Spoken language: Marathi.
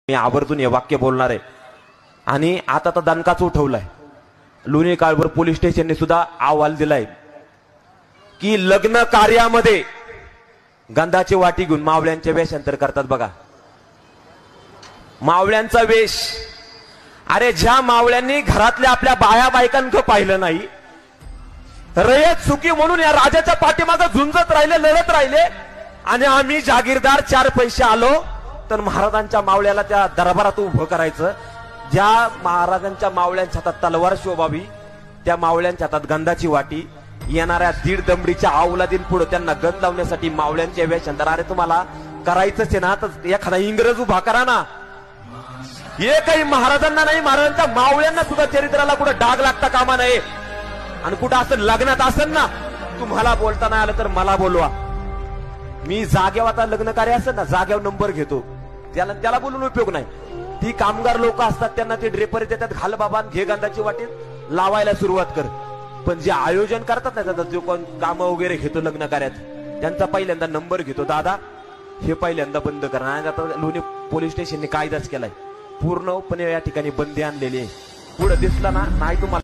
मी आवर्जून हे वाक्य बोलणार आहे। आणि आता तर दणकाच उठवलाय। लोणी काळभोर पोलीस स्टेशनने सुद्धा अहवाल दिलाय की लग्न कार्यामध्ये गंधाची वाटी घेऊन मावळ्यांचे वेषांतर करतात बघा। मावळ्यांचा वेश, अरे ज्या मावळ्यांनी घरातल्या आपल्या बाया बायकांक पाहिलं नाही, रयत सुखी म्हणून या राजाच्या पाठीमागे झुंजत राहिले, लढत राहिले, आणि आम्ही जागीरदार 4 पैसे आलो तर महाराजांच्या मावळ्याला त्या दरबारात उभं करायचं। ज्या महाराजांच्या मावळ्यांच्या हातात तलवार शोभावी, त्या मावळ्यांच्या हातात गंधाची वाटी, येणाऱ्या 1.5 दमडीच्या अवलादीन पुढे त्यांना गंध लावण्यासाठी मावळ्यांचे वेषांतर। अरे तुम्हाला करायचंच आहे ना तर एखादा इंग्रज उभा करा ना। हे काही महाराजांना नाही, महाराजांच्या मावळ्यांना सुद्धा चरित्राला कुठे डाग लागता कामा नये। आणि कुठं असं लग्नात असेल ना, तुम्हाला बोलता नाही आलं तर मला बोलवा। मी जागेवर आता लग्न कार्य असेल ना, जागेवर नंबर घेतो, त्याला बोलून उपयोग नाही। ती कामगार लोक असतात, त्यांना ते ड्रेपर देतात, घाल बाबा घे गंधाची वाटी, लावायला सुरुवात कर। पण जे आयोजन करतात ना, त्याचा जो कोण काम वगैरे घेतो लग्न कार्यात, त्यांचा पहिल्यांदा नंबर घेतो, दादा हे पहिल्यांदा बंद करा। आणि आता लोणी पोलीस स्टेशनने कायदाच केलाय, पूर्णपणे या ठिकाणी बंदी आणलेली आहे। पुढे दिसला ना नाही तुम्हाला